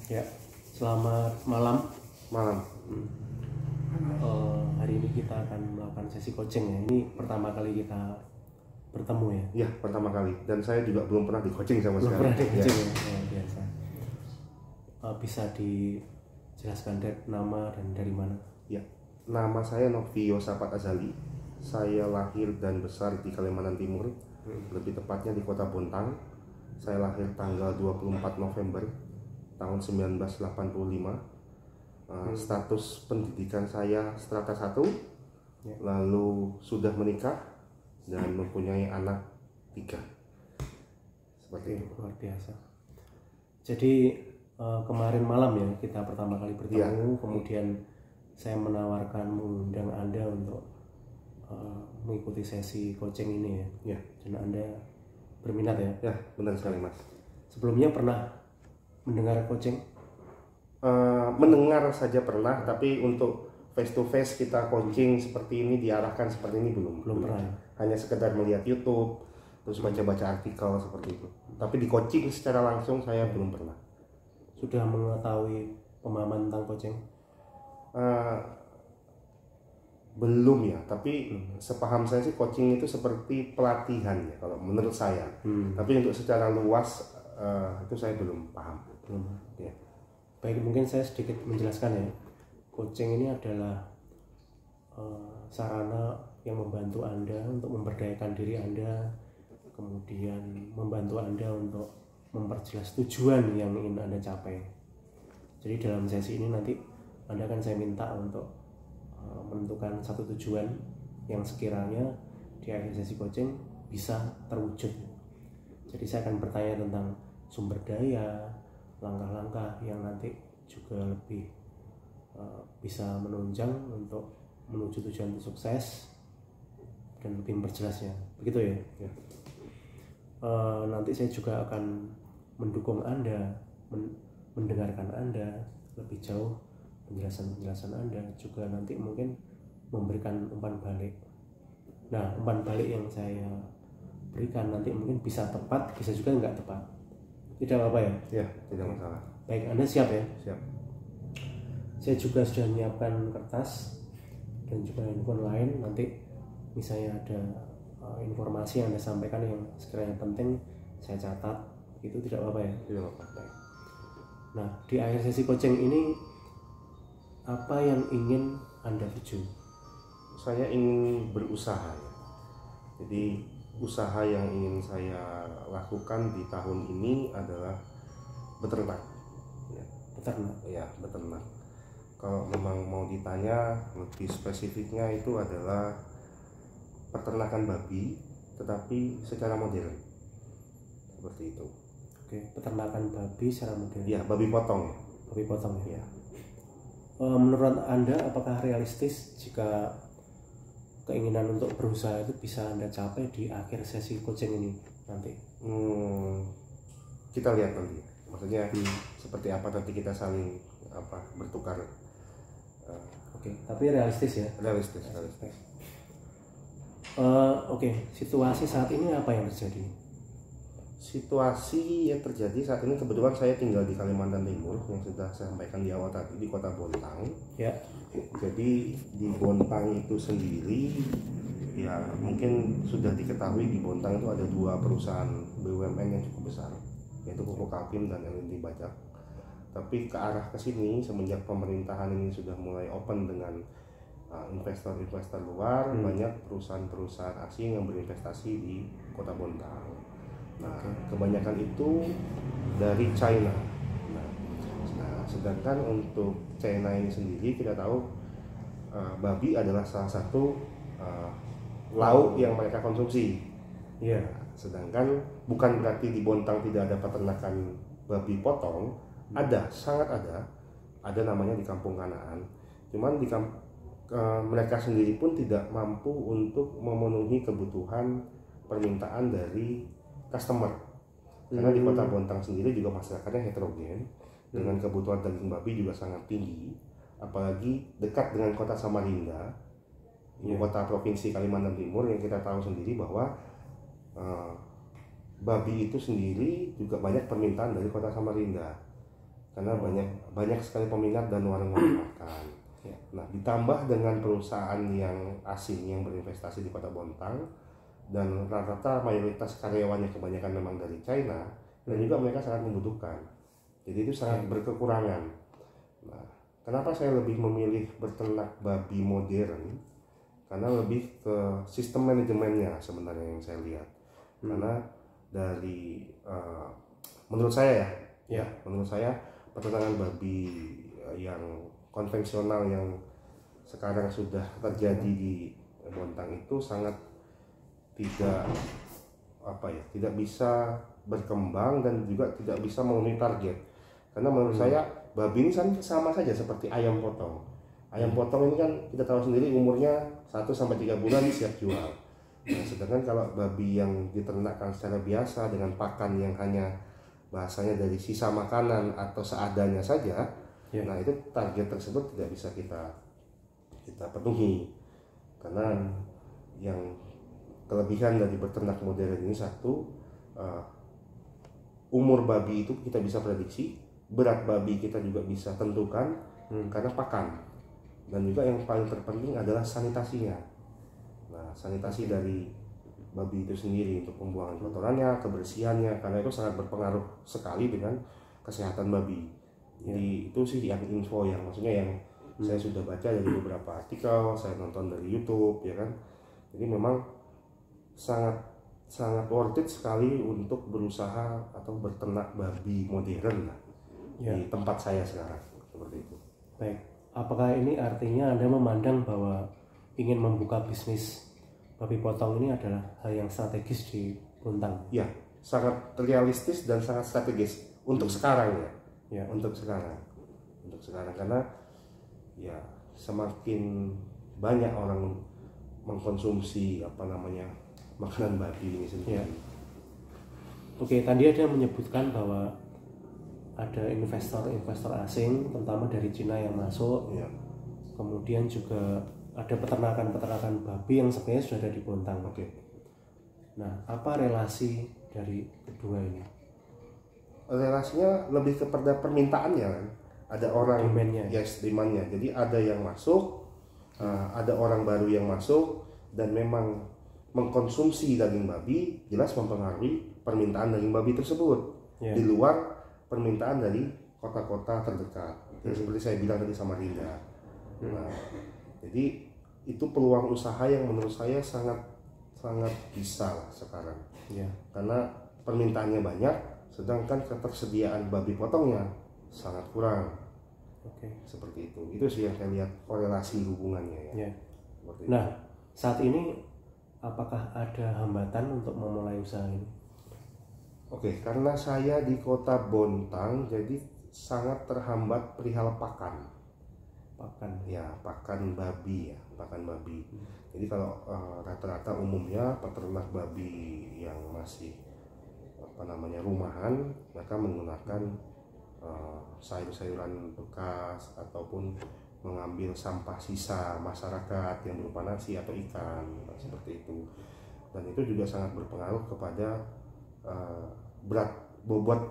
Ya, selamat malam. Malam. Hari ini kita akan melakukan sesi coaching ya. Ini pertama kali kita bertemu ya. Ya, pertama kali. Dan saya juga belum pernah di coaching sama Belum sekali. pernah di coaching Ya. ya, biasa. Bisa dijelaskan dari nama dan dari mana? Ya, nama saya Novio Sapat Azali. Saya lahir dan besar di Kalimantan Timur, lebih tepatnya di Kota Bontang. Saya lahir tanggal 24 November tahun 1985. Status pendidikan saya strata 1, Ya. lalu sudah menikah dan mempunyai anak 3. Seperti itu. Luar biasa. Jadi kemarin malam ya kita pertama kali bertemu, kemudian saya menawarkan mengundang Anda untuk mengikuti sesi coaching ini ya. Dan Anda berminat ya? Ya, benar sekali Mas. Sebelumnya pernah mendengar coaching? Mendengar saja pernah, tapi untuk face to face kita coaching seperti ini, diarahkan seperti ini belum pernah. Hanya sekedar melihat YouTube, terus baca-baca artikel seperti itu. Tapi di coaching secara langsung saya belum pernah. Sudah mengetahui pemahaman tentang coaching? Belum ya, tapi sepaham saya sih coaching itu seperti pelatihan ya kalau menurut saya. Tapi untuk secara luas itu saya belum paham. Ya. Baik, mungkin saya sedikit menjelaskan ya. Coaching ini adalah sarana yang membantu Anda untuk memberdayakan diri Anda, kemudian membantu Anda untuk memperjelas tujuan yang ingin Anda capai. Jadi dalam sesi ini nanti Anda akan saya minta untuk menentukan satu tujuan yang sekiranya di akhir sesi coaching bisa terwujud. Jadi saya akan bertanya tentang sumber daya, langkah-langkah yang nanti juga lebih bisa menunjang untuk menuju tujuan itu sukses dan lebih memperjelasnya, begitu ya. Nanti saya juga akan mendukung Anda, mendengarkan Anda lebih jauh, penjelasan Anda juga nanti mungkin memberikan umpan balik. Nah, umpan balik yang saya berikan nanti mungkin bisa tepat, bisa juga nggak tepat. Tidak apa-apa ya? Ya, tidak masalah. Baik, Anda siap ya? Siap. Saya juga sudah menyiapkan kertas dan juga handphone lain. Nanti misalnya ada informasi yang Anda sampaikan yang sekiranya penting, saya catat. Itu tidak apa-apa ya? Tidak apa-apa. Nah, di akhir sesi coaching ini apa yang ingin Anda tuju? Saya ingin berusaha ya. Jadi usaha yang ingin saya lakukan di tahun ini adalah beternak. Beternak. Ya, beternak. Kalau memang mau ditanya lebih spesifiknya itu adalah peternakan babi, tetapi secara modern. Seperti itu. Oke, peternakan babi secara modern. Ya, babi potong. Babi potong Ya. Menurut Anda apakah realistis jika keinginan untuk berusaha itu bisa Anda capai di akhir sesi coaching ini nanti? Kita lihat nanti. Maksudnya seperti apa nanti kita saling bertukar. Oke, tapi realistis ya? Realistis. Oke, situasi saat ini apa yang terjadi? Situasi yang terjadi saat ini, kebetulan saya tinggal di Kalimantan Timur yang sudah saya sampaikan di awal tadi, di Kota Bontang. Ya. Jadi di Bontang itu sendiri ya mungkin sudah diketahui di Bontang itu ada 2 perusahaan BUMN yang cukup besar, yaitu Pupuk Kaltim dan LNT Bajak. Tapi ke arah ke sini semenjak pemerintahan ini sudah mulai open dengan investor-investor luar, banyak perusahaan-perusahaan asing yang berinvestasi di Kota Bontang. Nah, kebanyakan itu dari China. Nah, sedangkan untuk China ini sendiri kita tahu babi adalah salah satu lauk yang mereka konsumsi. Iya. Sedangkan bukan berarti di Bontang tidak ada peternakan babi potong, sangat ada namanya di Kampung Kanaan. Cuman di mereka sendiri pun tidak mampu untuk memenuhi kebutuhan permintaan dari customer. Karena di Kota Bontang sendiri juga masyarakatnya heterogen, dengan kebutuhan daging babi juga sangat tinggi, apalagi dekat dengan Kota Samarinda, ibu kota provinsi Kalimantan Timur, yang kita tahu sendiri bahwa babi itu sendiri juga banyak permintaan dari Kota Samarinda. karena banyak sekali peminat dan warung-warung makan. Ya. Nah, ditambah dengan perusahaan yang asing yang berinvestasi di Kota Bontang, dan rata-rata mayoritas karyawannya kebanyakan memang dari China, dan juga mereka sangat membutuhkan. Jadi itu sangat berkekurangan. Nah, kenapa saya lebih memilih berternak babi modern? Karena lebih ke sistem manajemennya sebenarnya yang saya lihat. Karena dari menurut saya menurut saya peternakan babi yang konvensional yang sekarang sudah terjadi di Bontang itu sangat tidak bisa berkembang dan juga tidak bisa memenuhi target. Karena menurut saya babi ini sama saja seperti ayam potong. Ayam potong ini kan kita tahu sendiri umurnya 1-3 bulan siap jual. Nah, sedangkan kalau babi yang diternakkan secara biasa dengan pakan yang hanya bahasanya dari sisa makanan atau seadanya saja, nah itu target tersebut tidak bisa kita penuhi. Karena yang kelebihan dari beternak modern ini satu, umur babi itu kita bisa prediksi, berat babi kita juga bisa tentukan karena pakan, dan juga yang paling terpenting adalah sanitasinya. Nah, sanitasi dari babi itu sendiri untuk pembuangan kotorannya, kebersihannya, karena itu sangat berpengaruh sekali dengan kesehatan babi. Jadi itu sih yang info yang maksudnya yang saya sudah baca dari beberapa artikel, saya nonton dari YouTube, ya kan. Jadi memang sangat worth it sekali untuk berusaha atau berternak babi modern di tempat saya sekarang, seperti itu. Baik, apakah ini artinya Anda memandang bahwa ingin membuka bisnis babi potong ini adalah hal yang strategis di Bontang? Ya, sangat realistis dan sangat strategis untuk sekarang ya. Untuk sekarang karena ya semakin banyak orang mengkonsumsi makanan babi ini sendiri. Oke, tadi ada menyebutkan bahwa ada investor asing, terutama dari Cina yang masuk. Kemudian juga ada peternakan babi yang sebenarnya sudah ada di Bontang. Nah, apa relasi dari kedua ini? Relasinya lebih kepada permintaannya kan. Ada orang demandnya. Jadi ada yang masuk, ada orang baru yang masuk, dan memang mengkonsumsi daging babi jelas mempengaruhi permintaan daging babi tersebut di luar permintaan dari kota-kota terdekat. Seperti saya bilang tadi Samarinda. Nah, jadi itu peluang usaha yang menurut saya sangat bisa lah sekarang. Karena permintaannya banyak, sedangkan ketersediaan babi potongnya sangat kurang. Seperti itu. Itu sih yang saya lihat korelasi hubungannya ya. Nah, saat ini apakah ada hambatan untuk memulai usaha ini? Karena saya di Kota Bontang, jadi sangat terhambat perihal pakan babi. Jadi kalau rata-rata umumnya peternak babi yang masih rumahan, mereka menggunakan sayur-sayuran bekas ataupun mengambil sampah sisa masyarakat yang berupa nasi atau ikan, seperti itu. Dan itu juga sangat berpengaruh kepada berat bobot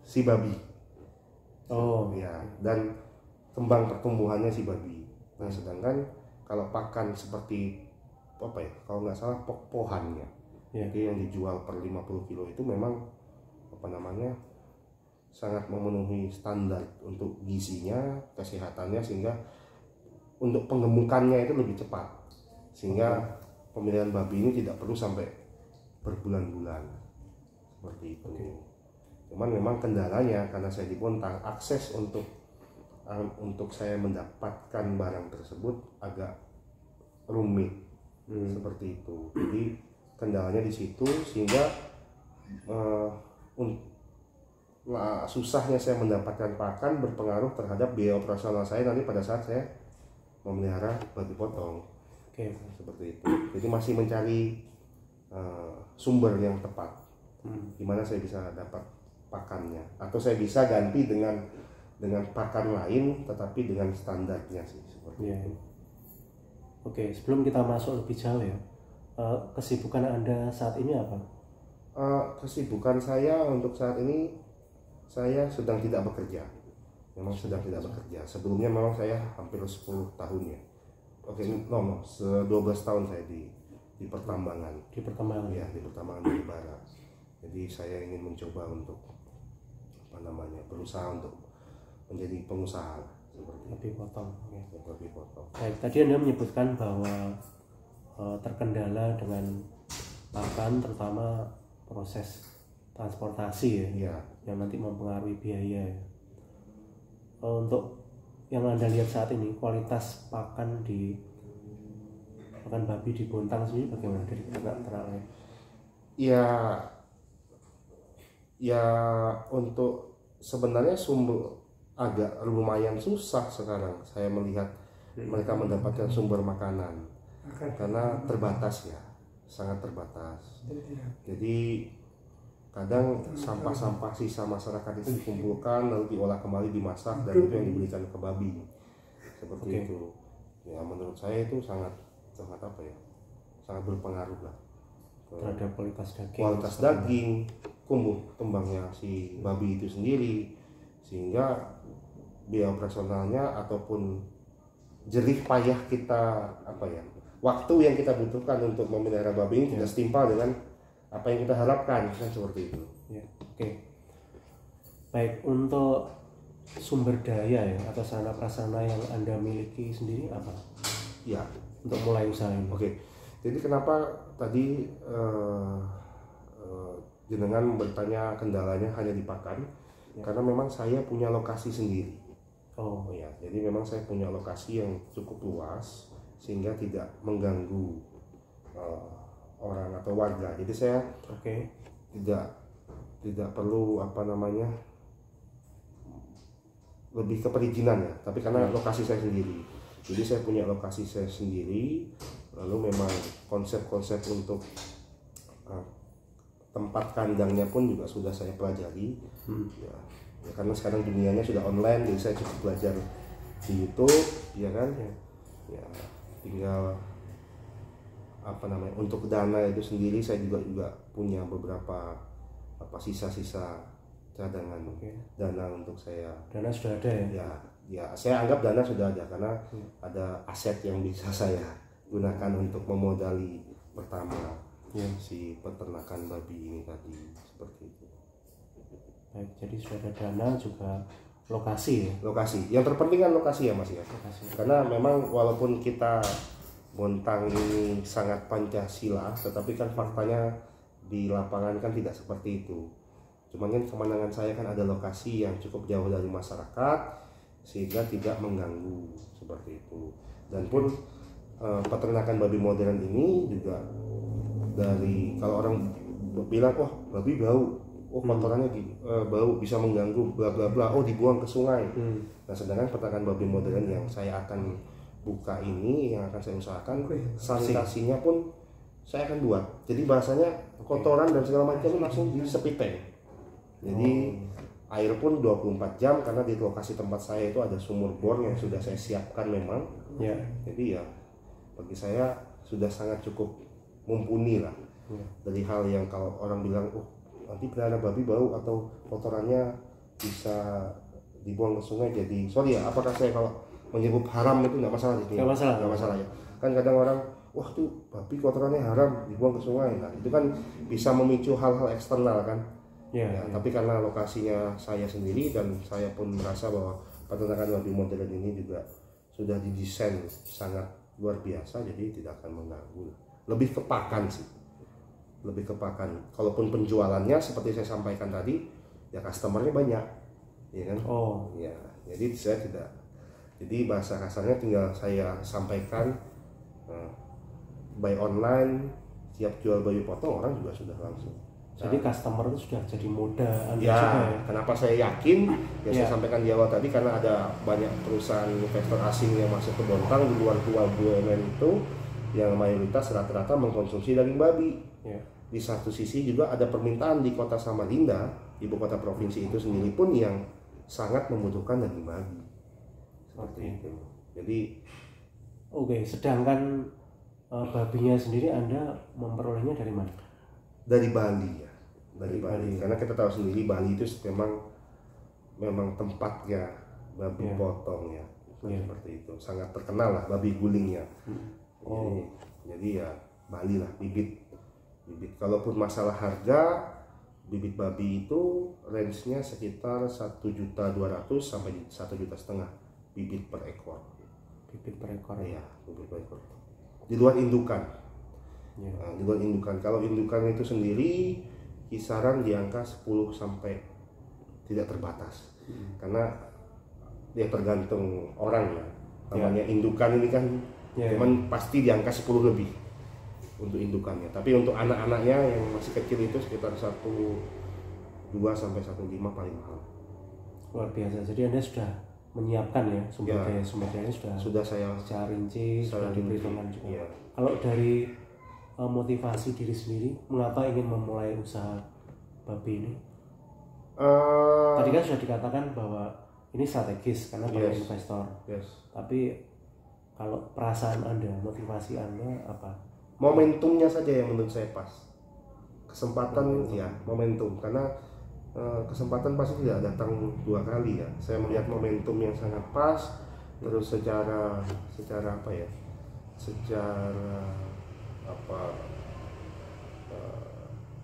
si babi. Dan kembang pertumbuhannya si babi. Nah, sedangkan kalau pakan seperti kalau nggak salah pohannya, jadi yang dijual per 50 kilo itu memang sangat memenuhi standar untuk gizinya, kesehatannya, sehingga untuk pengemukannya itu lebih cepat, sehingga pemilihan babi ini tidak perlu sampai berbulan-bulan seperti itu. Cuman memang kendalanya karena saya di Bontang, akses untuk saya mendapatkan barang tersebut agak rumit, seperti itu. Jadi kendalanya di situ, sehingga susahnya saya mendapatkan pakan berpengaruh terhadap biaya operasional saya nanti pada saat saya memelihara babi potong. Seperti itu. Jadi masih mencari sumber yang tepat, gimana saya bisa dapat pakannya, atau saya bisa ganti dengan pakan lain tetapi dengan standarnya sih, seperti itu. Sebelum kita masuk lebih jauh ya, kesibukan Anda saat ini apa? Kesibukan saya untuk saat ini, saya sedang tidak bekerja. memang sedang tidak bekerja. Sebelumnya memang saya hampir 10 tahun ya. Oke, no, 12 tahun saya di pertambangan. Di pertambangan. Ya, di pertambangan batu bara. Jadi saya ingin mencoba untuk berusaha untuk menjadi pengusaha seperti lebih potong. Ya. Lebih potong. Baik, tadi Anda menyebutkan bahwa terkendala dengan pakan, terutama proses transportasi ya, yang nanti mempengaruhi biaya. Untuk yang Anda lihat saat ini, kualitas pakan babi di Bontang sendiri bagaimana dari ternak lain? Ya untuk sebenarnya agak lumayan susah sekarang saya melihat mereka mendapatkan sumber makanan karena terbatas ya, sangat terbatas. Jadi kadang sampah-sampah sisa masyarakat itu dikumpulkan lalu diolah kembali, dimasak, dan itu yang diberikan ke babi seperti itu. Ya menurut saya itu sangat berpengaruh lah terhadap kualitas daging, tumbuh kembangnya si babi itu sendiri, sehingga biaya operasionalnya ataupun jerih payah kita waktu yang kita butuhkan untuk memelihara babi ini tidak setimpal dengan apa yang kita harapkan, kan seperti itu. Ya, oke. Baik, untuk sumber daya ya atau sarana prasarana yang Anda miliki sendiri apa? Ya, untuk mulai usaha ini. Oke. Jadi kenapa tadi jenengan bertanya kendalanya hanya di pakan? Ya. Karena memang saya punya lokasi sendiri. Oh ya, jadi memang saya punya lokasi yang cukup luas sehingga tidak mengganggu orang atau warga. Jadi saya tidak perlu lebih ke perizinan ya, tapi karena lokasi saya sendiri. Jadi saya punya lokasi saya sendiri, lalu memang konsep-konsep untuk tempat kandangnya pun juga sudah saya pelajari. Ya, karena sekarang dunianya sudah online, jadi saya cukup belajar di YouTube, ya kan? Ya, tinggal untuk dana itu sendiri saya juga punya beberapa sisa-sisa cadangan dana untuk saya. Dana sudah ada ya? Ya saya anggap dana sudah ada karena ada aset yang bisa saya gunakan untuk memodali pertama si peternakan babi ini tadi, seperti itu. Baik, jadi sudah ada dana juga lokasi ya? Lokasi, yang terpenting kan lokasi ya Mas ya. Karena memang walaupun kita Bontang ini sangat Pancasila, tetapi kan faktanya di lapangan kan tidak seperti itu. Cuman kan kemenangan saya kan ada lokasi yang cukup jauh dari masyarakat sehingga tidak mengganggu seperti itu. Dan pun peternakan babi modern ini juga dari kalau orang bilang wah babi bau, kotorannya bau bisa mengganggu bla bla bla, dibuang ke sungai. Nah sedangkan peternakan babi modern yang saya akan buka ini, yang akan saya usahakan, sanitasinya pun saya akan buat. Jadi bahasanya kotoran dan segala macam langsung di sepi tank. Jadi air pun 24 jam karena di lokasi tempat saya itu ada sumur bor yang sudah saya siapkan memang. Ya. Jadi ya bagi saya sudah sangat cukup mumpuni lah. Dari hal yang kalau orang bilang nanti pelihara babi bau atau kotorannya bisa dibuang ke sungai, jadi sorry ya, apakah saya kalau menyebut haram itu nggak masalah sih? Nggak masalah ya. Kan kadang orang wah tuh babi kotorannya haram dibuang ke sungai. Nah itu kan bisa memicu hal-hal eksternal kan. Tapi karena lokasinya saya sendiri dan saya pun merasa bahwa peternakan babi modern ini juga sudah didesain sangat luar biasa, jadi tidak akan mengganggu. Lebih ke pakan sih, lebih ke pakan. Kalaupun penjualannya seperti saya sampaikan tadi, ya customernya banyak, ya kan? Ya, jadi saya tidak. Jadi bahasa kasarnya tinggal saya sampaikan buy online, siap jual babi potong, orang juga sudah langsung. Jadi customer itu sudah jadi moda Anda ya, juga ya? Kenapa saya yakin? Saya sampaikan di awal tadi karena ada banyak perusahaan investor asing yang masuk ke Bontang di luar dua BUMN itu, yang mayoritas rata-rata mengkonsumsi daging babi. Di satu sisi juga ada permintaan di kota Samarinda, ibu kota provinsi itu sendiri pun yang sangat membutuhkan daging babi. Seperti itu. Jadi sedangkan babinya sendiri Anda memperolehnya dari mana? Dari Bali ya, dari Bali. Karena kita tahu sendiri Bali itu memang tempatnya babi Yeah. potong ya. Yeah. Seperti itu, sangat terkenal lah babi guling ya. Oh. Jadi ya Bali lah bibit. Kalaupun masalah harga, bibit babi itu range-nya sekitar 1.200.000 sampai 1,5 juta bibit per ekor. Bibit per ekor. Iya, bibit per ekor. Di luar indukan. Yeah. Nah, di luar indukan. Kalau indukan itu sendiri kisaran di angka 10 sampai tidak terbatas. Karena dia tergantung orang ya. Namanya indukan ini kan cuman pasti di angka 10 lebih untuk indukannya. Tapi untuk anak-anaknya yang masih kecil itu sekitar 1,2 sampai 1,5 paling mahal. Luar biasa. Jadi Anda sudah menyiapkan ya sumber dayanya sudah saya secara rinci, sudah diperhitungkan juga. Ya. Kalau dari motivasi diri sendiri, mengapa ingin memulai usaha babi ini? Tadi kan sudah dikatakan bahwa ini strategis karena banyak investor. Tapi kalau perasaan Anda, motivasi Anda apa? Momentumnya saja yang menurut saya pas. Kesempatan momentum karena kesempatan pasti tidak datang 2 kali ya. Saya melihat momentum yang sangat pas, terus secara apa ya?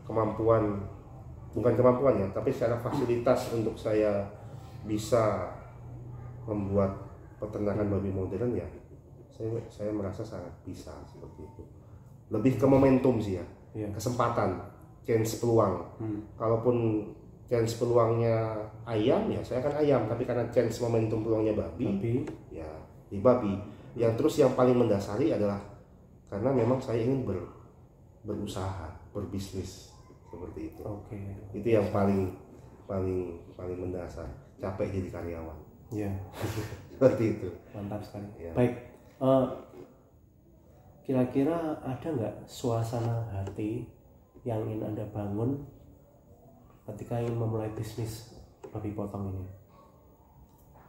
Kemampuan, bukan kemampuan ya, tapi secara fasilitas untuk saya bisa membuat peternakan babi modern ya, saya merasa sangat bisa seperti itu. Lebih ke momentum sih ya, kesempatan, chance peluang. Kalaupun chance peluangnya ayam ya saya akan ayam, tapi karena chance momentum peluangnya babi. Ya di babi. Yang terus yang paling mendasari adalah karena memang saya ingin berusaha, berbisnis seperti itu. Itu yang paling mendasar. Capek jadi karyawan. Iya. Seperti itu. Mantap sekali. Ya. Baik. Kira-kira ada nggak suasana hati yang ingin Anda bangun ketika ingin memulai bisnis babi potong ini?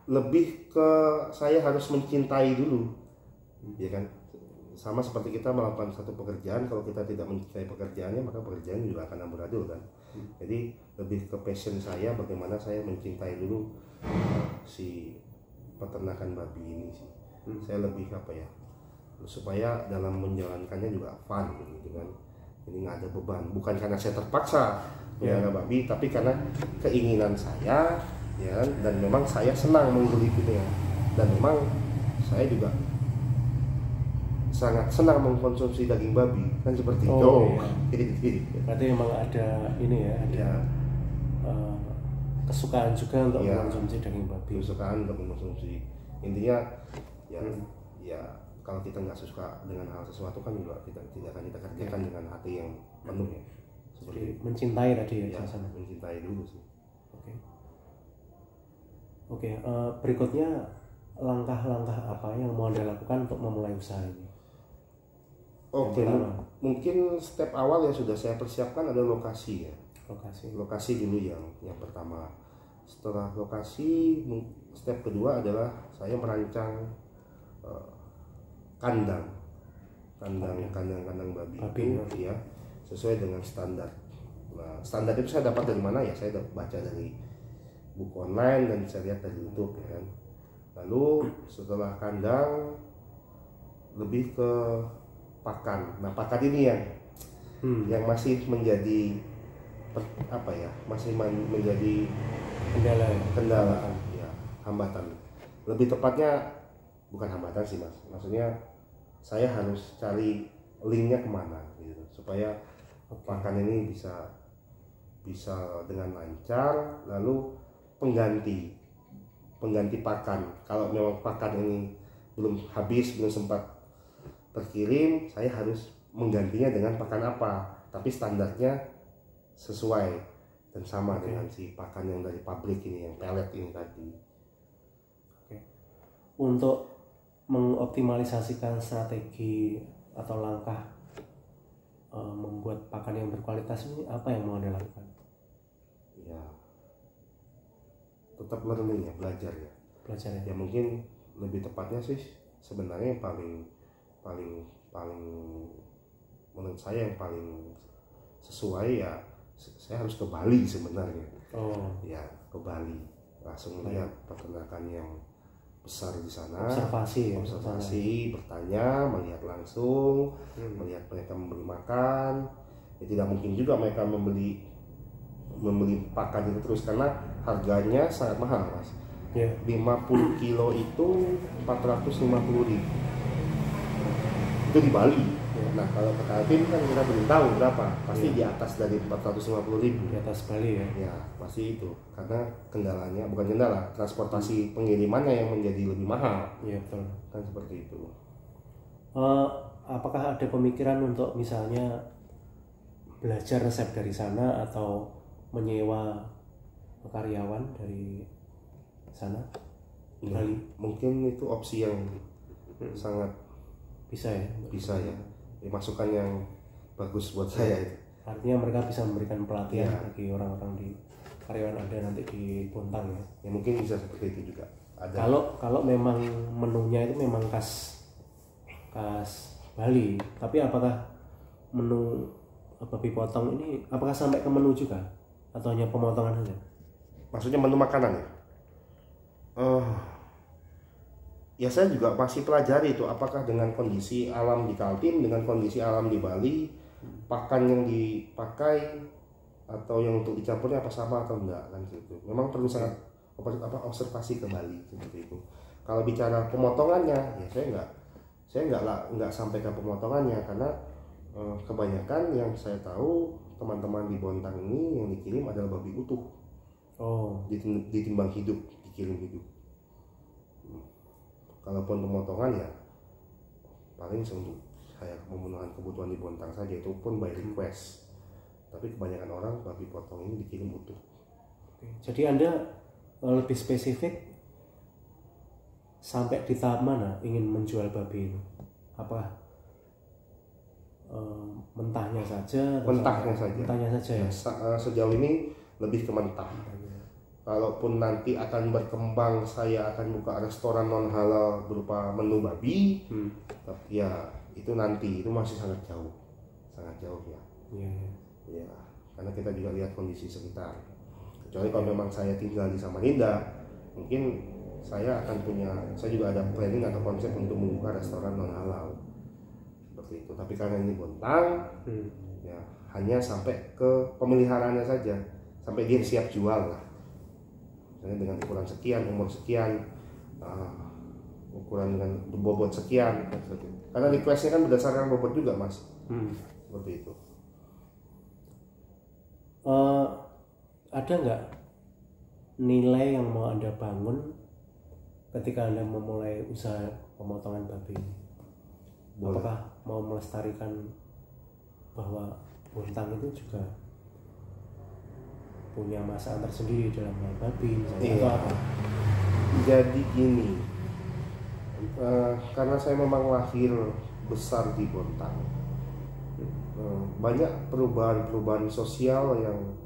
Lebih ke saya harus mencintai dulu, ya kan? Sama seperti kita melakukan satu pekerjaan, kalau kita tidak mencintai pekerjaannya maka pekerjaan juga akan amburadul kan. Jadi lebih ke passion saya, bagaimana saya mencintai dulu si peternakan babi ini sih. Saya lebih supaya dalam menjalankannya juga fun gitu kan. Jadi nggak ada beban, bukan karena saya terpaksa melihara babi, tapi karena keinginan saya ya, dan memang saya senang menggelutinya, dan memang saya juga sangat senang mengkonsumsi daging babi kan seperti itu. Berarti memang ada ini ya, ada kesukaan juga untuk mengkonsumsi daging babi. Kesukaan untuk mengkonsumsi. Intinya ya kalau kita nggak suka dengan hal sesuatu kan juga tidak akan kita kerjakan dengan hati yang penuh ya. Jadi mencintai tadi ya, mencintai dulu sih. Oke. Berikutnya langkah-langkah apa yang mau Anda lakukan untuk memulai usaha ini? Mungkin step awal yang sudah saya persiapkan adalah lokasi ya. Lokasi dulu yang pertama. Setelah lokasi, step kedua adalah saya merancang kandang babi itu ya, sesuai dengan standar. Nah, standar itu saya dapat dari mana ya? Saya baca dari buku online dan saya lihat dari YouTube ya kan. Lalu setelah kandang lebih ke pakan. Nah, pakan ini yang masih menjadi menjadi kendala ya, hambatan. Lebih tepatnya bukan hambatan sih Mas. Maksudnya saya harus cari linknya kemana gitu, supaya pakan ini bisa dengan lancar. Lalu pengganti pakan, kalau memang pakan ini belum habis, belum sempat terkirim, saya harus menggantinya dengan pakan apa, tapi standarnya sesuai dan sama dengan si pakan yang dari pabrik ini, yang pellet ini tadi. Untuk mengoptimalisasikan strategi atau langkah membuat pakan yang berkualitas ini, apa yang mau Anda lakukan? Ya, tetap learning ya, belajar ya. Ya mungkin lebih tepatnya sih sebenarnya yang paling menurut saya yang paling sesuai ya, saya harus ke Bali sebenarnya. Ya ke Bali. langsung melihat peternakan yang besar di sana, observasi ya, observasi, bertanya, melihat langsung, melihat mereka memberi makan. Ya, tidak mungkin juga mereka membeli pakan itu terus karena harganya sangat mahal, Mas. Ya. 50 kilo itu 450.000. Itu di Bali. Ya. Nah, kalau ke Kaltim kan kita belum tahu berapa, pasti di atas dari 450.000. Di atas Bali ya. Ya, pasti itu. Karena kendalanya, bukan kendala, transportasi pengirimannya yang menjadi lebih mahal. Iya, betul. Kan seperti itu. Apakah ada pemikiran untuk misalnya belajar resep dari sana atau menyewa karyawan dari sana? Ya, mungkin itu opsi yang sangat bisa ya. Masukan yang bagus buat saya itu. Artinya mereka bisa memberikan pelatihan bagi orang-orang di karyawan Anda nanti di Bontang ya. Ya mungkin bisa seperti itu juga. Ada. Kalau memang menunya itu memang khas Bali, tapi apakah menu babi potong ini apakah sampai ke menu juga atau hanya pemotongan saja? Maksudnya menu makanan ya? Ya saya juga masih pelajari itu apakah dengan kondisi alam di Kaltim dengan kondisi alam di Bali pakan yang dipakai atau yang untuk dicampurnya apa sama atau enggak kan gitu. Memang perlu sangat observasi ke Bali seperti itu. Kalau bicara pemotongannya ya saya nggak sampai ke pemotongannya karena kebanyakan yang saya tahu teman-teman di Bontang ini yang dikirim adalah babi utuh. Ditimbang hidup, dikirim hidup. Kalaupun pemotongan ya paling untuk saya memenuhi kebutuhan di Bontang saja, itu pun by request. Tapi kebanyakan orang babi potong ini dikirim utuh. Jadi Anda lebih spesifik sampai di tahap mana ingin menjual babi itu? Apa mentahnya saja? Mentahnya saja ya. Sejauh ini lebih ke mentah. Kalaupun nanti akan berkembang, saya akan buka restoran non halal berupa menu babi, ya itu nanti, itu masih sangat jauh ya. Ya, karena kita juga lihat kondisi sekitar. Kecuali kalau memang saya tinggal di Samarinda, mungkin saya juga ada planning atau konsep untuk membuka restoran non halal seperti itu. Tapi karena ini Bontang, ya hanya sampai ke pemeliharaannya saja, sampai dia siap jual lah. Misalnya dengan ukuran sekian, umur sekian, ukuran dengan bobot sekian, karena requestnya kan berdasarkan bobot juga, Mas. Seperti itu. Ada nggak nilai yang mau Anda bangun ketika Anda memulai usaha pemotongan babi ini? Apakah mau melestarikan bahwa Bontang itu juga punya masalah tersendiri dalam hal babi misalnya, atau apa? Jadi gini, karena saya memang lahir besar di Bontang, banyak perubahan sosial yang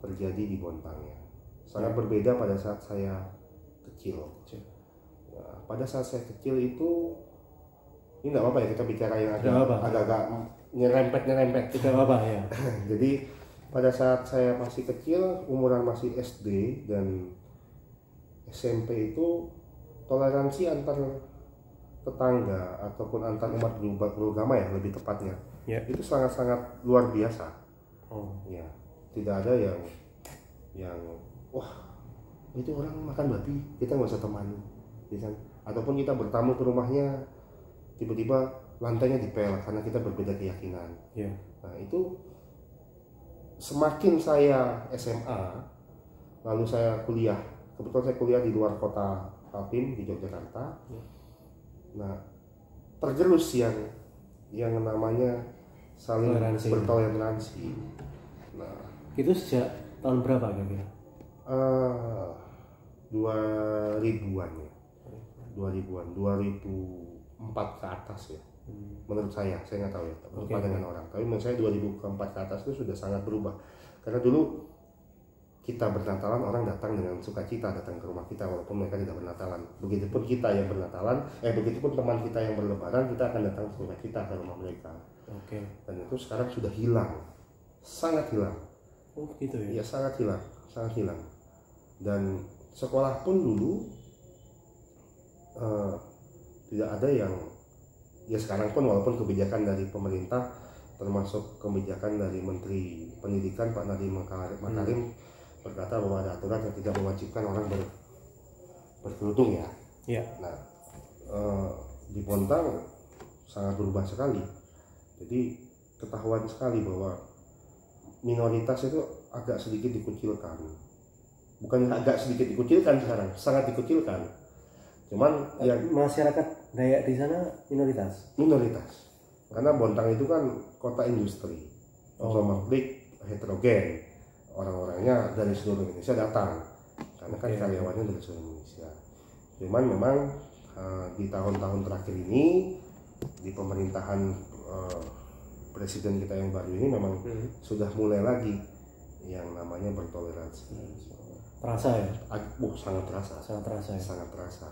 terjadi di Bontang ya. Sangat berbeda pada saat saya kecil. Pada saat saya kecil itu, ini nggak apa-apa ya kita bicara yang agak-agak nyerempet. Tidak apa-apa ya. Jadi pada saat saya masih kecil, umuran masih SD dan SMP itu toleransi antar tetangga ataupun antar umat beragama ya lebih tepatnya, itu sangat-sangat luar biasa. Ya, tidak ada yang wah itu orang makan babi kita nggak usah temani, gitu kan? Ataupun kita bertamu ke rumahnya tiba-tiba lantainya dipel karena kita berbeda keyakinan. Nah itu semakin saya SMA, lalu saya kuliah, kebetulan saya kuliah di luar kota Kaltim di Yogyakarta. Nah, tergerus yang namanya saling bertoleransi. Nah, itu sejak tahun berapa kira-kira? 2000-an ya. 2004 ke atas ya. Menurut saya nggak tahu ya, berupa dengan orang. Tapi menurut saya 2004 ke atas itu sudah sangat berubah. Karena dulu kita bernatalan, orang datang dengan sukacita datang ke rumah kita walaupun mereka tidak bernatalan. Begitupun kita yang bernatalan, begitupun teman kita yang berlebaran, kita akan datang sukacita ke rumah mereka. Dan itu sekarang sudah hilang, sangat hilang. Gitu ya? Ya sangat hilang. Dan sekolah pun dulu tidak ada yang, ya sekarang pun walaupun kebijakan dari pemerintah termasuk kebijakan dari Menteri Pendidikan Pak Nadiem Makarim berkata bahwa ada aturan yang tidak mewajibkan orang berkerudung ya. Ya. Nah, di Bontang sangat berubah sekali. Jadi ketahuan sekali bahwa minoritas itu agak sedikit dikucilkan. Bukan agak sedikit dikucilkan sekarang, sangat dikucilkan. Cuman ya masyarakat Dayak di sana minoritas. Karena Bontang itu kan kota industri. Otomatis heterogen. Orang-orangnya dari seluruh Indonesia datang. Karena kan karyawannya dari seluruh Indonesia. Cuman memang di tahun-tahun terakhir ini di pemerintahan presiden kita yang baru ini memang sudah mulai lagi yang namanya bertoleransi. Terasa ya? Sangat terasa. Sangat terasa ya? Sangat terasa.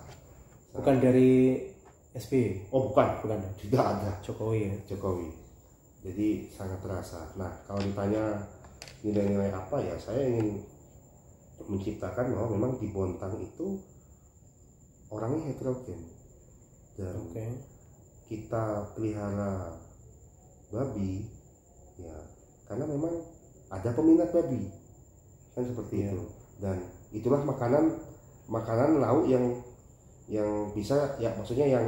Bukan dari SBY? Oh bukan. Tidak ada. Jokowi ya? Jokowi. Jadi sangat terasa. Nah kalau ditanya nilai-nilai apa ya, saya ingin menciptakan bahwa memang di Bontang itu orangnya heterogen. Dan kita pelihara babi ya karena memang ada peminat babi kan seperti itu, dan itulah makanan lauk yang bisa ya, maksudnya yang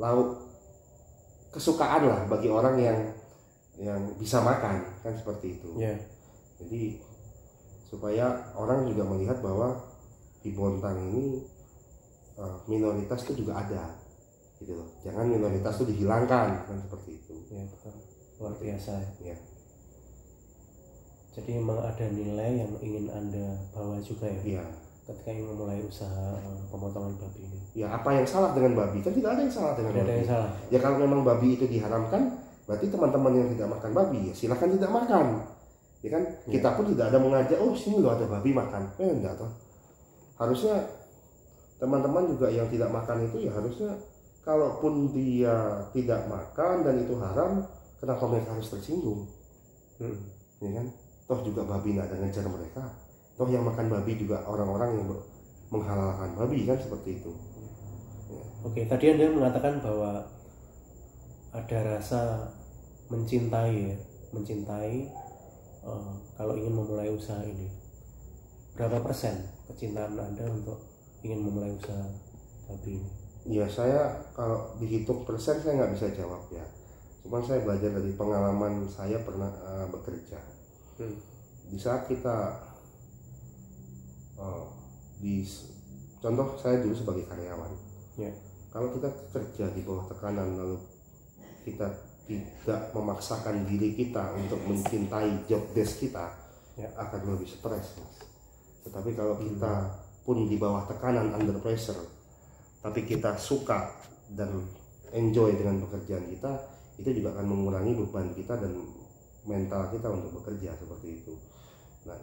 lauk kesukaan lah bagi orang yang bisa makan kan seperti itu. Jadi supaya orang juga melihat bahwa di Bontang ini minoritas itu juga ada gitu loh. Jangan minoritas itu dihilangkan kan seperti itu. Ya betul. Luar biasa ya. Jadi memang ada nilai yang ingin Anda bawa juga ya. Iya. Ketika ingin memulai usaha pemotongan babi ini. Ya apa yang salah dengan babi? Kan tidak ada yang salah dengan babi. Tidak ada yang salah. Ya kalau memang babi itu diharamkan, berarti teman-teman yang tidak makan babi ya silakan tidak makan. Ya kan? Kita pun tidak ada mengajak, oh sini loh ada babi makan. Enggak toh. Harusnya teman-teman juga yang tidak makan itu ya harusnya kalaupun dia tidak makan dan itu haram, kenapa mereka harus tersinggung? Ya kan? Toh juga babi nggak ada ngejar mereka. Toh yang makan babi juga orang-orang yang menghalalkan babi kan seperti itu. Ya. Oke, tadi Anda mengatakan bahwa ada rasa mencintai kalau ingin memulai usaha ini. Berapa persen kecintaan Anda untuk ingin memulai usaha babi ini? Ya saya kalau dihitung persen saya nggak bisa jawab ya. Cuman saya belajar dari pengalaman saya pernah bekerja. Di saat kita contoh saya dulu sebagai karyawan. Kalau kita kerja di bawah tekanan lalu kita tidak memaksakan diri kita untuk mencintai job desk kita, akan lebih stres, Mas. Tetapi kalau kita pun di bawah tekanan under pressure, tapi kita suka dan enjoy dengan pekerjaan kita, itu juga akan mengurangi beban kita dan mental kita untuk bekerja seperti itu. Nah,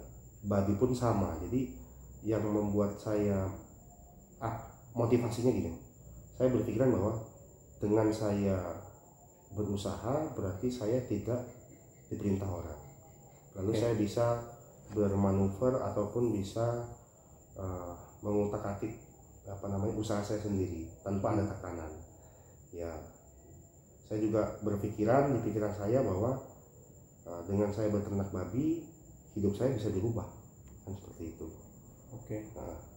babi pun sama. Jadi yang membuat saya motivasinya gini, saya berpikiran bahwa dengan saya berusaha berarti saya tidak diperintah orang, lalu saya bisa bermanuver ataupun bisa mengutak-atik usaha saya sendiri tanpa ada tekanan. Ya, saya juga berpikiran di pikiran saya bahwa dengan saya beternak babi, hidup saya bisa dirubah kan seperti itu.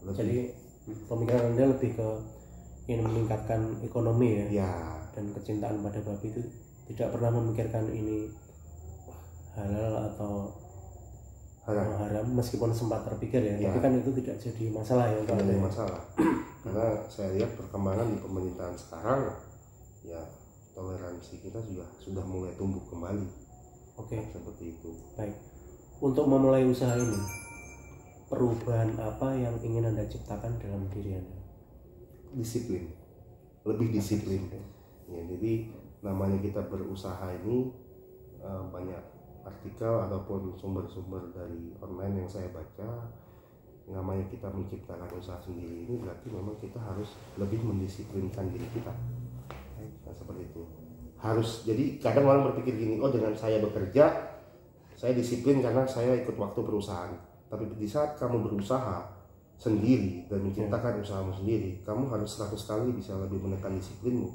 Jadi pemikiran Anda lebih ke ingin meningkatkan ekonomi ya. Dan kecintaan pada babi itu tidak pernah memikirkan ini halal atau haram, meskipun sempat terpikir ya. Tapi kan itu tidak jadi masalah ya. Tidak jadi masalah. Karena saya lihat perkembangan di pemerintahan sekarang ya, toleransi kita juga sudah mulai tumbuh kembali. Seperti itu. Baik. Untuk memulai usaha ini, perubahan apa yang ingin Anda ciptakan dalam diri Anda? Disiplin. Lebih disiplin. Ya, jadi namanya kita berusaha ini banyak artikel ataupun sumber-sumber dari online yang saya baca, namanya kita menciptakan usaha sendiri ini berarti memang kita harus lebih mendisiplinkan diri kita. Nah, seperti itu. Harus, jadi kadang orang berpikir gini, oh dengan saya bekerja saya disiplin karena saya ikut waktu perusahaan. Tapi di saat kamu berusaha, sendiri dan menciptakan usahamu sendiri, kamu harus 100 kali bisa lebih menekan disiplinmu.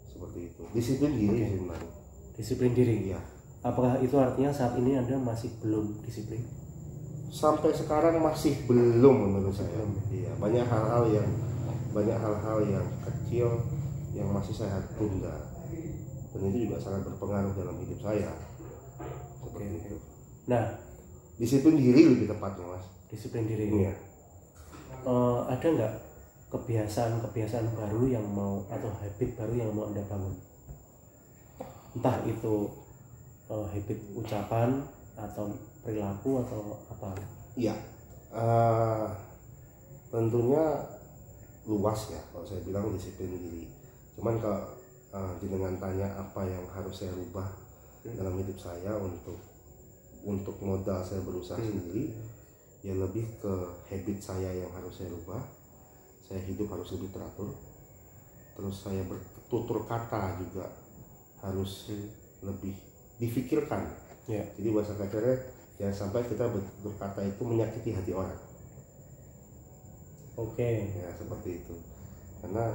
Seperti itu. Disiplin diri sebenarnya. Disiplin diri. Iya. Apakah itu artinya saat ini Anda masih belum disiplin? Sampai sekarang masih belum menurut saya. Iya, banyak hal-hal yang kecil yang masih saya tunda. Dan itu juga sangat berpengaruh dalam hidup saya. Seperti itu. Nah, disiplin diri lebih tepatnya, Mas. Disiplin diri. Iya. Ada nggak kebiasaan baru yang mau atau habit baru yang mau Anda bangun? Entah itu habit ucapan atau perilaku atau apa? Iya. Tentunya luas ya kalau saya bilang disiplin diri. Cuman kalau dengan tanya apa yang harus saya rubah dalam hidup saya untuk modal saya berusaha sendiri, ya lebih ke habit saya yang harus saya rubah. Saya hidup harus lebih teratur, terus saya bertutur kata juga harus lebih difikirkan. Jadi bahasa kasarnya jangan sampai kita berkata itu menyakiti hati orang. Ya seperti itu. Karena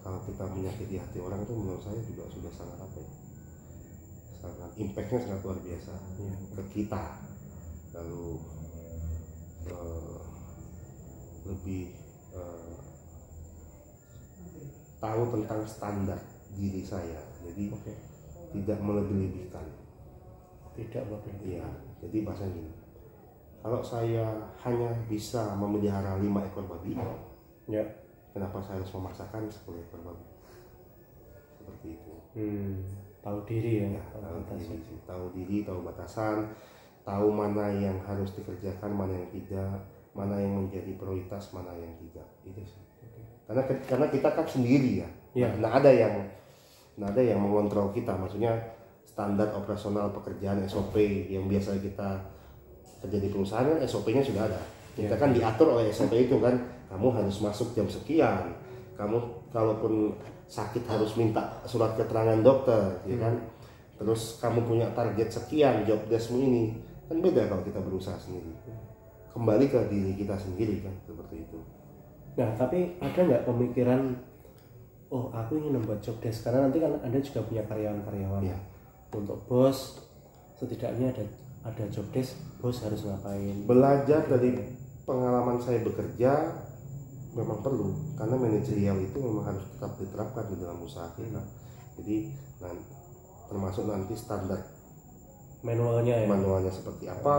kalau kita menyakiti hati orang itu menurut saya juga sudah sangat sangat impactnya sangat luar biasa ke kita. Lalu lebih tahu tentang standar diri saya, jadi tidak melebih-lebihkan. Iya, jadi bahasa gini, kalau saya hanya bisa memelihara 5 ekor babi, kenapa saya harus memaksakan 10 ekor babi? Seperti itu. Tahu diri ya, tahu diri, tahu batasan, tahu mana yang harus dikerjakan, mana yang tidak, mana yang menjadi prioritas, mana yang tidak. Itu sih. Karena kita kan sendiri ya. Nah, ada yang mengontrol kita, maksudnya standar operasional pekerjaan SOP yang biasa kita kerja di perusahaan kan SOP-nya sudah ada. Kita kan diatur oleh SOP itu kan, kamu harus masuk jam sekian, kamu kalaupun sakit harus minta surat keterangan dokter, ya kan. Terus kamu punya target sekian, job desk-mu ini kan beda kalau kita berusaha sendiri. Kembali ke diri kita sendiri kan, seperti itu. Nah, tapi ada nggak pemikiran, oh aku ingin membuat job desk, karena nanti kan Anda juga punya karyawan-karyawan. Untuk bos, setidaknya ada job desk, bos harus ngapain. Belajar dari pengalaman saya bekerja memang perlu, karena manajerial itu memang harus tetap diterapkan di dalam usaha kita. Jadi termasuk nanti standar manualnya seperti apa.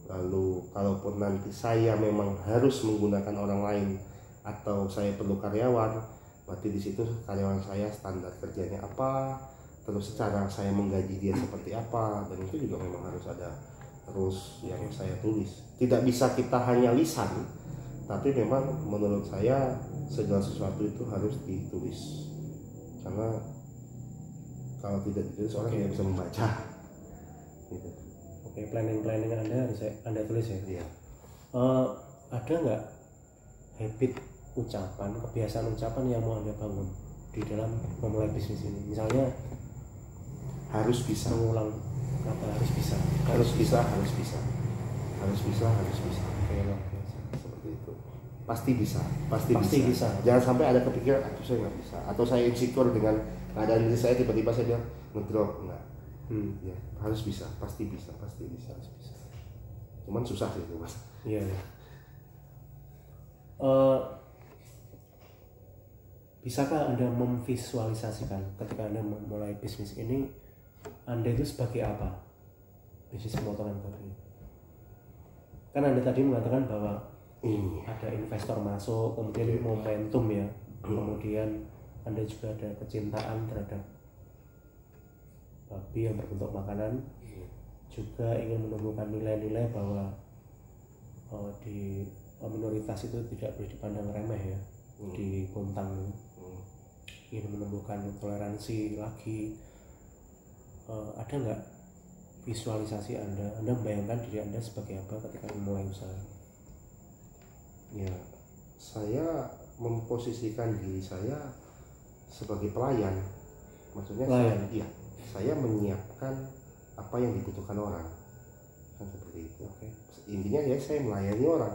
Lalu kalaupun nanti saya memang harus menggunakan orang lain atau saya perlu karyawan, berarti di situ karyawan saya standar kerjanya apa, terus cara saya menggaji dia seperti apa, dan itu juga memang harus ada terus yang saya tulis. Tidak bisa kita hanya lisan, tapi memang menurut saya segala sesuatu itu harus ditulis, karena kalau tidak ditulis orang tidak bisa membaca. Gitu. Planning Anda harus Anda tulis ya. Iya. Ada nggak habit ucapan, kebiasaan ucapan yang mau Anda bangun di dalam memulai bisnis ini? Misalnya harus bisa mengulang kata harus bisa. Seperti itu. Pasti bisa. Jangan sampai ada kepikiran aku saya nggak bisa, atau saya insecure dengan keadaan diri saya, tiba-tiba saya bilang ngedrop. Enggak. Ya, harus bisa. Cuman susah sih itu, Mas. Iya. Bisakah Anda memvisualisasikan ketika Anda memulai bisnis ini, Anda itu sebagai apa? Bisnis pemotongan babi. Kan Anda tadi mengatakan bahwa ada investor masuk, kemudian momentum ya, kemudian Anda juga ada kecintaan terhadap babi yang berbentuk makanan, juga ingin menumbuhkan nilai-nilai bahwa di minoritas itu tidak boleh dipandang remeh ya, di Bontang ingin menumbuhkan toleransi lagi. Ada nggak visualisasi Anda membayangkan diri Anda sebagai apa ketika memulai usaha? Ya, saya memposisikan diri saya sebagai pelayan. Maksudnya saya menyiapkan apa yang dibutuhkan orang, kan seperti itu. Intinya ya saya melayani orang.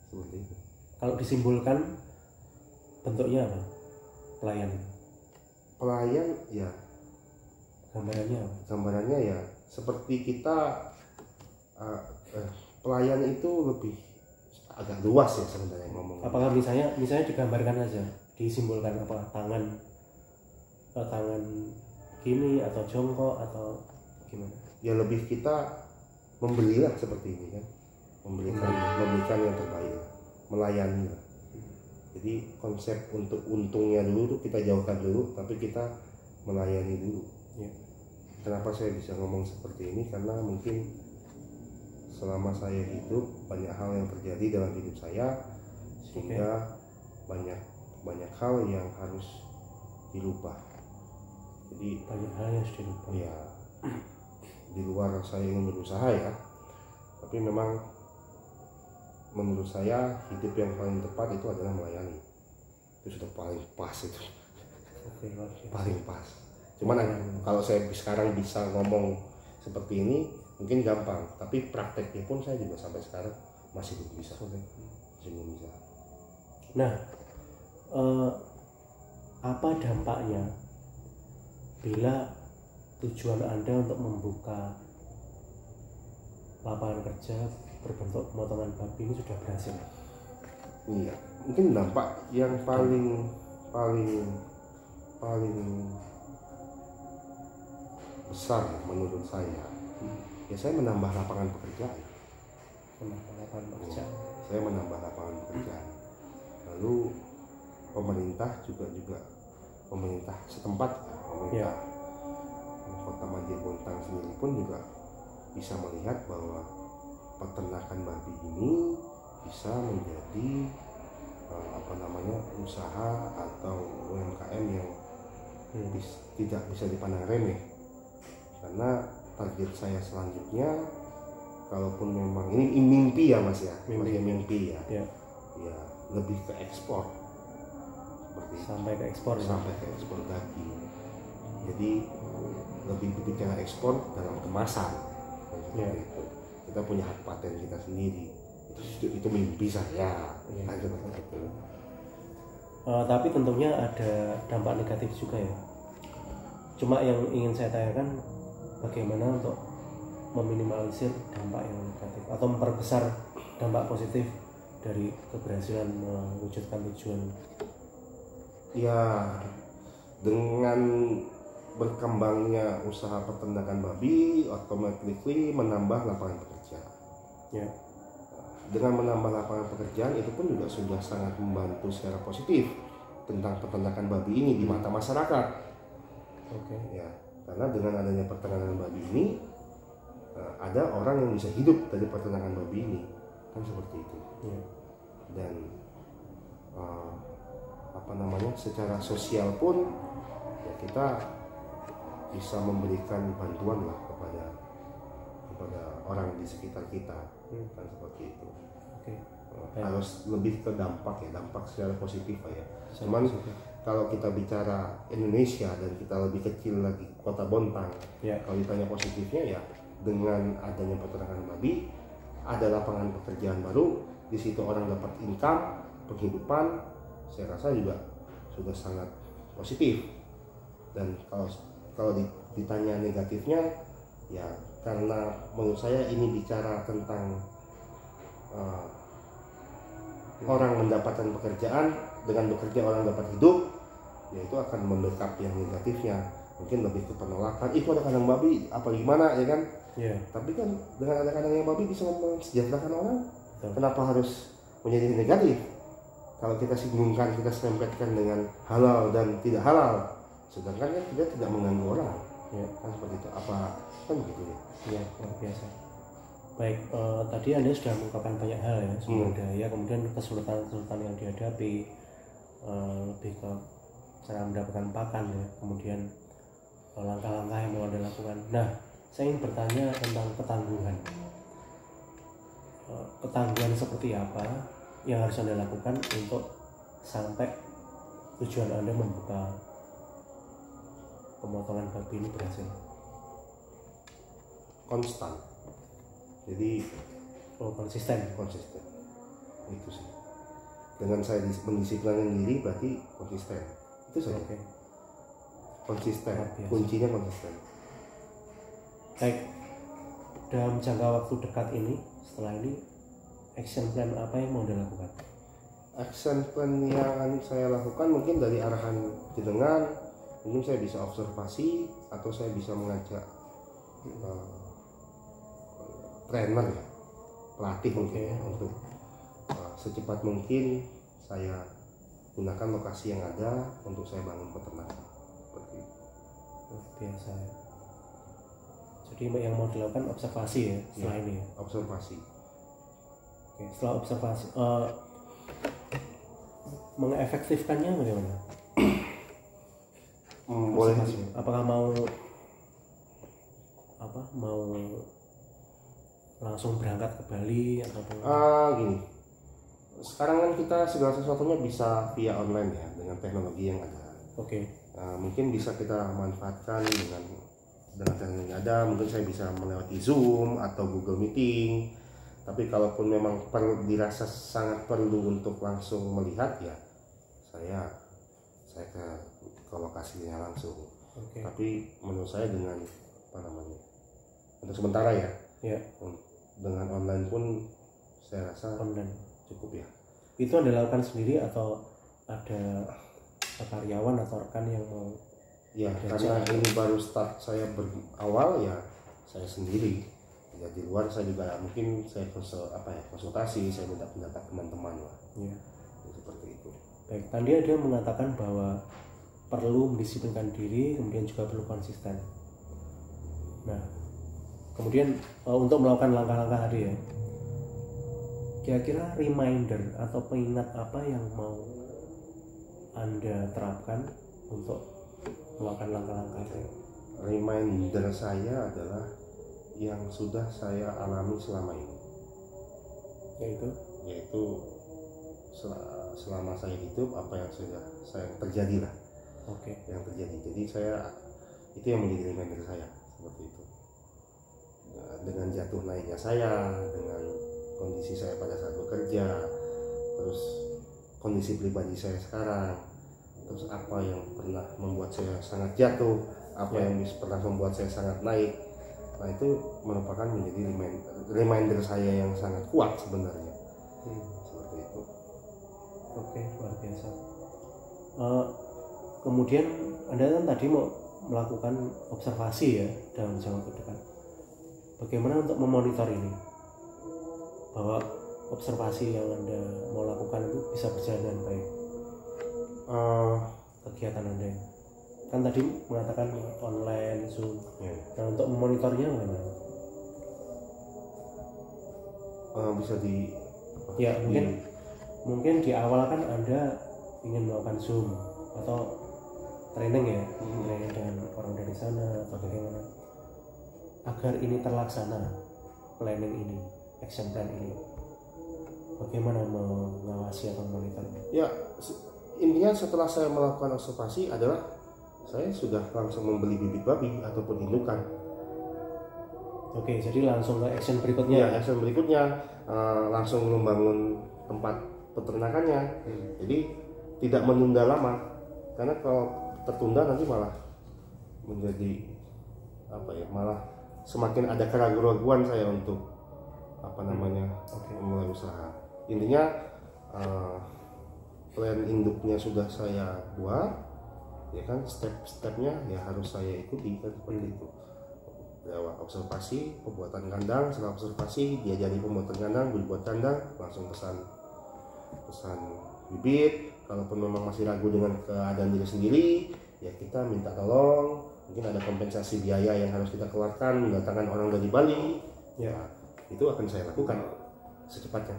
seperti itu. Kalau disimbolkan bentuknya apa? Pelayan. Pelayan ya Gambarannya apa? gambarannya ya seperti kita pelayan itu lebih agak luas ya sebenarnya ngomong. Apakah misalnya digambarkan aja, disimbolkan apa? Tangan gini atau jongkok atau gimana? Ya lebih kita memberilah seperti ini kan, memberikan yang terbaik, melayani lah. Jadi konsep untuk untungnya dulu tuh kita jauhkan dulu, tapi kita melayani dulu. Ya. Kenapa saya bisa ngomong seperti ini? Karena mungkin selama saya hidup banyak hal yang terjadi dalam hidup saya, sehingga banyak hal yang harus dirubah. Jadi Banyak hal yang harus dirubah. ya di luar saya ingin berusaha ya, tapi memang menurut saya hidup yang paling tepat itu adalah melayani. Itu sudah paling pas itu. Oke, Paling pas. Cuman kalau saya sekarang bisa ngomong seperti ini mungkin gampang, tapi prakteknya pun saya juga sampai sekarang masih belum bisa. Nah, apa dampaknya bila tujuan Anda untuk membuka lapangan kerja berbentuk pemotongan babi ini sudah berhasil? Iya, mungkin dampak yang paling besar menurut saya, ya saya menambah lapangan pekerjaan. Saya menambah lapangan pekerjaan. Lalu pemerintah pemerintah setempat, pemerintah Kota Madia Bontang sendiri pun juga bisa melihat bahwa peternakan babi ini bisa menjadi usaha atau UMKM yang tidak bisa dipandang remeh. Karena target saya selanjutnya, kalaupun memang ini mimpi ya Mas ya, mimpi ya, ya lebih ke ekspor, sampai ke ekspor daging. Jadi lebih berbicara ekspor dalam kemasan. Itu. Kita punya hak paten kita sendiri. Itu mimpi saya. Tapi tentunya ada dampak negatif juga ya. Cuma yang ingin saya tanyakan, bagaimana untuk meminimalisir dampak yang negatif atau memperbesar dampak positif dari keberhasilan mewujudkan tujuan? Ya, dengan berkembangnya usaha peternakan babi, automatically menambah lapangan pekerjaan. Ya. Dengan menambah lapangan pekerjaan itu pun juga sudah sangat membantu secara positif tentang peternakan babi ini di mata masyarakat. Oke. Ya, karena dengan adanya peternakan babi ini ada orang yang bisa hidup dari peternakan babi ini, kan seperti itu. Ya. Dan secara sosial pun ya kita bisa memberikan bantuan lah kepada orang di sekitar kita, kan seperti itu. Harus lebih ke dampak secara positif ya. Cuman kalau kita bicara Indonesia dan kita lebih kecil lagi Kota Bontang, kalau ditanya positifnya ya dengan adanya peternakan babi ada lapangan pekerjaan baru, di situ orang dapat income, penghidupan, saya rasa juga sudah sangat positif. Dan kalau ditanya negatifnya ya karena menurut saya ini bicara tentang orang mendapatkan pekerjaan, dengan bekerja orang dapat hidup, ya itu akan membackup yang negatifnya. Mungkin lebih ke penolakan, itu ada kandang babi apa gimana ya kan. Tapi kan dengan ada kandang yang babi bisa mensejahterakan orang. Kenapa harus menjadi negatif? Kalau kita singgungkan, kita serempetkan dengan halal dan tidak halal, sedangkan kan kita tidak mengganggu orang, kan seperti itu. Apa kan gitu ya? Iya, luar biasa. Baik, tadi Anda sudah mengungkapkan banyak hal ya, sumber daya, kemudian kesulitan yang dihadapi, lebih ke cara mendapatkan pakan ya, kemudian langkah-langkah yang mau Anda lakukan. Nah, saya ingin bertanya tentang ketangguhan. Ketangguhan seperti apa yang harus Anda lakukan untuk sampai tujuan Anda membuka pemotongan babi ini berhasil? Konstan. Jadi konsisten itu sih. dengan saya mendisiplinkan diri berarti konsisten. Itu saja. Oke. Konsisten. Luar biasa. Kuncinya konsisten. Baik, dalam jangka waktu dekat ini, setelah ini action plan apa yang mau dilakukan? Action plan yang saya lakukan mungkin dari arahan jenengan, mungkin saya bisa observasi atau saya bisa mengajak trainer ya, pelatih mungkin ya, untuk secepat mungkin saya gunakan lokasi yang ada untuk saya bangun peternakan seperti itu. Biasa ya. Jadi yang mau dilakukan observasi ya setelah ini ya. Observasi. Oke, setelah observasi mengefektifkannya bagaimana? Boleh. Apakah mau langsung berangkat ke Bali atau Gini, sekarang kan kita segala sesuatunya bisa via online ya dengan teknologi yang ada. Oke. Mungkin bisa kita manfaatkan dengan teknologi yang ada. Mungkin saya bisa melewati Zoom atau Google Meeting. Tapi kalaupun memang dirasa sangat perlu untuk langsung melihat ya, saya ke lokasinya langsung. Oke. Tapi menurut saya dengan untuk sementara ya, dengan online pun saya rasa Online cukup ya. itu Anda lakukan sendiri atau ada karyawan atau rekan yang mau? Ya, karena ini baru start saya berawal ya, saya sendiri. Ya di luar saya juga mungkin saya konsultasi, saya minta pendapat teman-teman lah. Ya. Seperti itu. Baik, tadi ada mengatakan bahwa perlu mendisiplinkan diri, kemudian juga perlu konsisten. Nah, kemudian untuk melakukan langkah-langkah tadi ya, kira-kira reminder atau pengingat apa yang mau Anda terapkan untuk melakukan langkah-langkah itu? Reminder saya adalah yang sudah saya alami selama ini, yaitu selama saya hidup apa yang sudah saya terjadi lah. Oke. Yang terjadi, jadi itu yang menjadi reminder saya seperti itu. Dengan jatuh naiknya saya, dengan kondisi saya pada saat bekerja, terus kondisi pribadi saya sekarang, terus apa yang pernah membuat saya sangat jatuh, apa yang pernah membuat saya sangat naik. Nah itu merupakan menjadi reminder saya yang sangat kuat sebenarnya. Seperti itu. Oke, luar biasa. Kemudian Anda kan tadi mau melakukan observasi ya dalam jangka dekat. Bagaimana untuk memonitor ini? Bahwa observasi yang Anda mau lakukan itu bisa berjalan dengan baik. Kegiatan Anda kan tadi mengatakan online, Zoom. Nah untuk memonitornya bagaimana? Bisa mungkin di awal kan Anda ingin melakukan Zoom atau training ya, training dengan orang dari sana atau bagaimana agar ini terlaksana, planning ini, action plan ini, bagaimana mengawasi atau memonitornya? Ya, intinya setelah saya melakukan observasi adalah saya sudah langsung membeli bibit babi ataupun indukan. Oke, jadi langsung ke action berikutnya. Ya, action berikutnya langsung membangun tempat peternakannya. Jadi tidak menunda lama, karena kalau tertunda nanti malah menjadi malah semakin ada keraguan saya untuk mulai usaha. Intinya plan induknya sudah saya buat, ya kan, step-stepnya ya harus saya ikuti kan, seperti itu. Lewat observasi pembuatan kandang, setelah observasi diajari pembuatan kandang, dibuat kandang, langsung pesan bibit. Kalaupun memang masih ragu dengan keadaan diri sendiri, ya kita minta tolong. Mungkin ada kompensasi biaya yang harus kita keluarkan, mendatangkan orang dari Bali. Ya, itu akan saya lakukan secepatnya.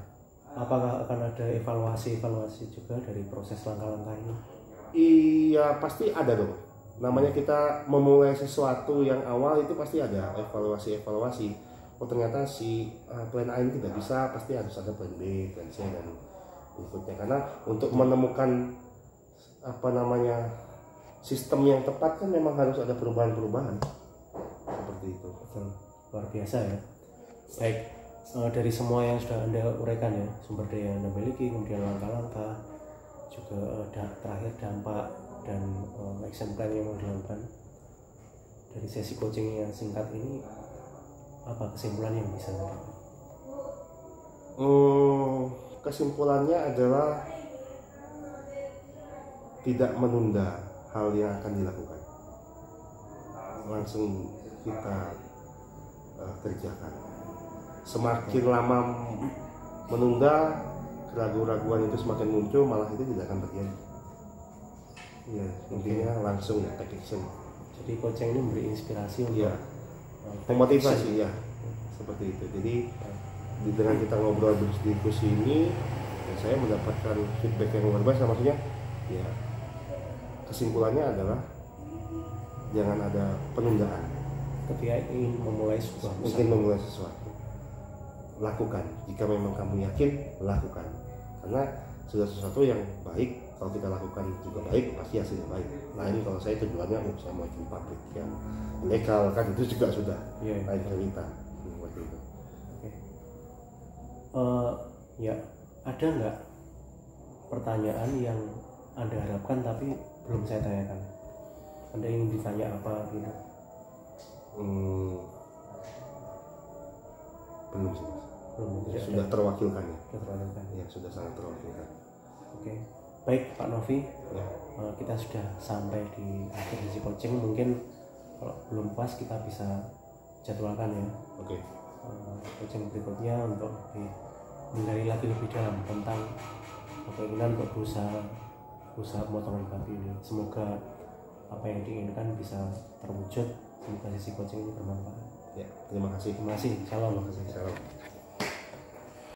Apakah akan ada evaluasi juga dari proses langkah-langkah ini? Iya, pasti ada dong. Namanya kita memulai sesuatu yang awal itu pasti ada evaluasi. Oh ternyata si plan A ini tidak bisa, pasti harus ada plan B, plan C dan berikutnya. Karena untuk menemukan sistem yang tepat kan memang harus ada perubahan-perubahan seperti itu. Betul, luar biasa ya. Baik, dari semua yang sudah Anda uraikan ya, sumber daya yang Anda miliki, kemudian langkah-langkah, juga terakhir dampak dan action plan yang mau dilakukan dari sesi coaching yang singkat ini, apa kesimpulan yang bisa Anda dapat? Kesimpulannya adalah tidak menunda hal yang akan dilakukan, langsung kita kerjakan. Semakin lama menunda, keraguan-raguan itu semakin muncul, malah itu tidak akan terjadi. Ya, intinya langsung take action. Jadi coaching ini memberi inspirasi untuk ya, memotivasi ya, seperti itu. Jadi dengan kita ngobrol berdiskusi ini, ya, saya mendapatkan feedback yang luar biasa. Maksudnya, ya kesimpulannya adalah jangan ada penundaan. Ketika ingin memulai sesuatu, lakukan. Jika memang kamu yakin, lakukan. Karena sudah sesuatu yang baik, kalau kita lakukan juga baik, pasti hasilnya baik. Lain kalau saya tujuannya saya mau bikin pabrik yang legal, kan itu juga sudah lain cerita. Seperti itu. Ya, ada nggak pertanyaan yang Anda harapkan tapi belum saya tanyakan? Anda ingin ditanya apa gitu? Belum sih, Mas. Belum, sudah terwakilkan ya. Sudah terwakilkan. Ya, sudah sangat terwakilkan. Oke. Baik Pak Novi, ya. Kita sudah sampai di akhir sesi coaching. Mungkin kalau belum puas kita bisa jadwalkan ya. Oke. Coaching berikutnya untuk menggali lagi lebih dalam tentang keinginan untuk berusaha pemotongan babi ini. Semoga apa yang diinginkan bisa terwujud. Semoga sesi coaching ini bermanfaat. Ya, terima kasih. Terima kasih. Salam. Salam.